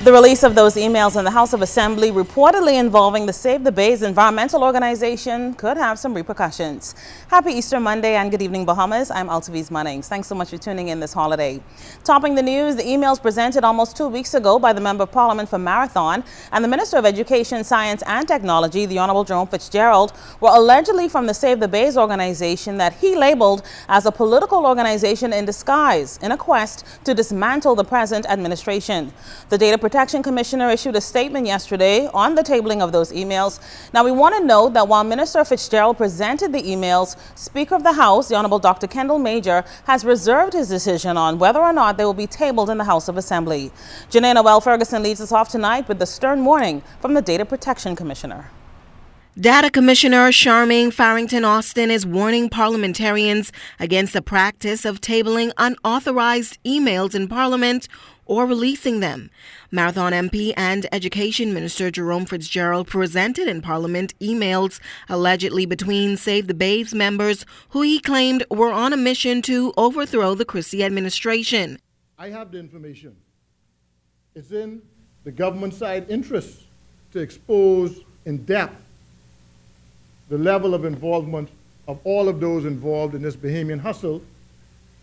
The release of those emails in the House of Assembly reportedly involving the Save the Bays environmental organization could have some repercussions. Happy Easter Monday and good evening, Bahamas. I'm Altaviz Munnings. Thanks so much for tuning in this holiday. Topping the news, the emails presented almost 2 weeks ago by the Member of Parliament for Marathon and the Minister of Education, Science and Technology, the Honorable Jerome Fitzgerald, were allegedly from the Save the Bays organization that he labeled as a political organization in disguise in a quest to dismantle the present administration. The Data Protection Commissioner issued a statement yesterday on the tabling of those emails. Now, we want to note that while Minister Fitzgerald presented the emails, Speaker of the House, the Honorable Dr. Kendall Major, has reserved his decision on whether or not they will be tabled in the House of Assembly. Janae Noel Ferguson leads us off tonight with the stern warning from the Data Protection Commissioner. Data Commissioner Charmaine Farrington Austin is warning parliamentarians against the practice of tabling unauthorized emails in Parliament or releasing them. Marathon MP and Education Minister Jerome Fitzgerald presented in Parliament emails allegedly between Save the Bays members who he claimed were on a mission to overthrow the Christie administration. I have the information. It's in the government side interest to expose in depth the level of involvement of all of those involved in this Bahamian hustle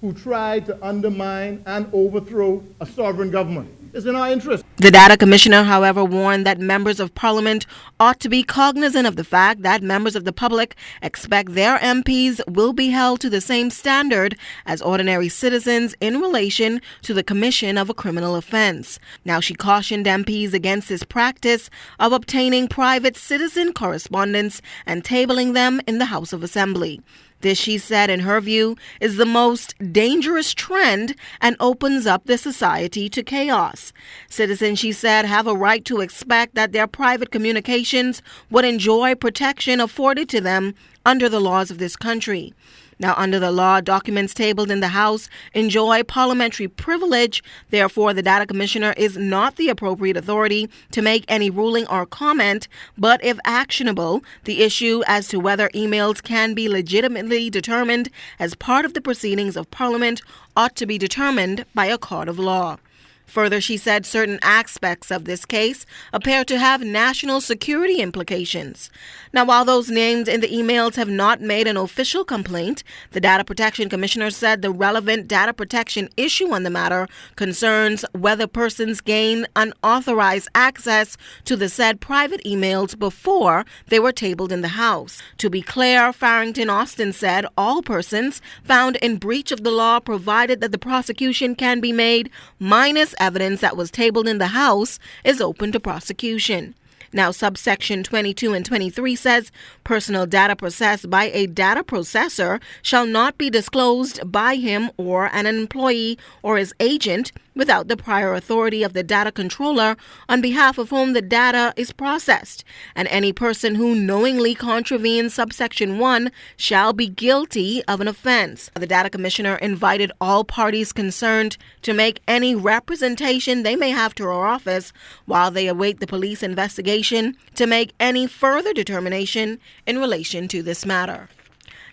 who tried to undermine and overthrow a sovereign government. It's in our interest. The Data Commissioner, however, warned that members of Parliament ought to be cognizant of the fact that members of the public expect their MPs will be held to the same standard as ordinary citizens in relation to the commission of a criminal offense. Now, she cautioned MPs against this practice of obtaining private citizen correspondence and tabling them in the House of Assembly. This, she said, in her view, is the most dangerous trend and opens up the society to chaos. Citizens, she said, have a right to expect that their private communications would enjoy protection afforded to them under the laws of this country. Now, under the law, documents tabled in the House enjoy parliamentary privilege. Therefore, the Data Commissioner is not the appropriate authority to make any ruling or comment. But if actionable, the issue as to whether emails can be legitimately determined as part of the proceedings of Parliament ought to be determined by a court of law. Further, she said certain aspects of this case appear to have national security implications. Now, while those named in the emails have not made an official complaint, the Data Protection Commissioner said the relevant data protection issue on the matter concerns whether persons gain unauthorized access to the said private emails before they were tabled in the House. To be clear, Farrington Austin said all persons found in breach of the law, provided that the prosecution can be made, minus evidence that was tabled in the House, is open to prosecution. Now, subsection 22 and 23 says personal data processed by a data processor shall not be disclosed by him or an employee or his agent without the prior authority of the data controller on behalf of whom the data is processed, and any person who knowingly contravenes subsection 1 shall be guilty of an offense. The Data Commissioner invited all parties concerned to make any representation they may have to her office while they await the police investigation to make any further determination in relation to this matter.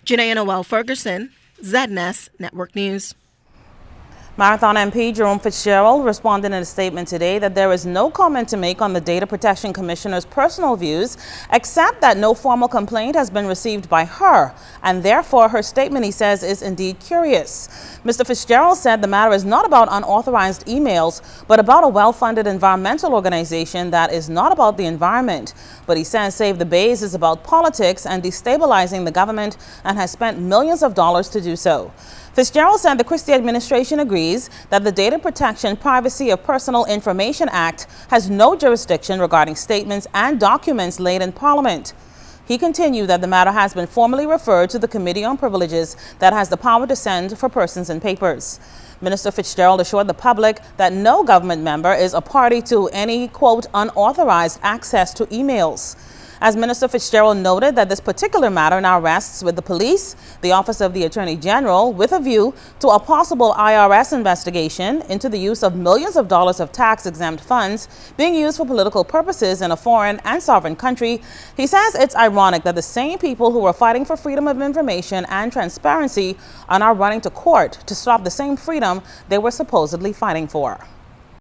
Janae Noel Ferguson, ZNS Network News. Marathon MP Jerome Fitzgerald responded in a statement today that there is no comment to make on the Data Protection Commissioner's personal views, except that no formal complaint has been received by her, and therefore her statement, he says, is indeed curious. Mr. Fitzgerald said the matter is not about unauthorized emails, but about a well-funded environmental organization that is not about the environment. But he says Save the Bays is about politics and destabilizing the government and has spent millions of dollars to do so. Fitzgerald said the Christie administration agrees that the Data Protection Privacy of Personal Information Act has no jurisdiction regarding statements and documents laid in Parliament. He continued that the matter has been formally referred to the Committee on Privileges that has the power to send for persons and papers. Minister Fitzgerald assured the public that no government member is a party to any, quote, unauthorized access to emails. As Minister Fitzgerald noted that this particular matter now rests with the police, the Office of the Attorney General, with a view to a possible IRS investigation into the use of millions of dollars of tax-exempt funds being used for political purposes in a foreign and sovereign country. He says it's ironic that the same people who are fighting for freedom of information and transparency are now running to court to stop the same freedom they were supposedly fighting for.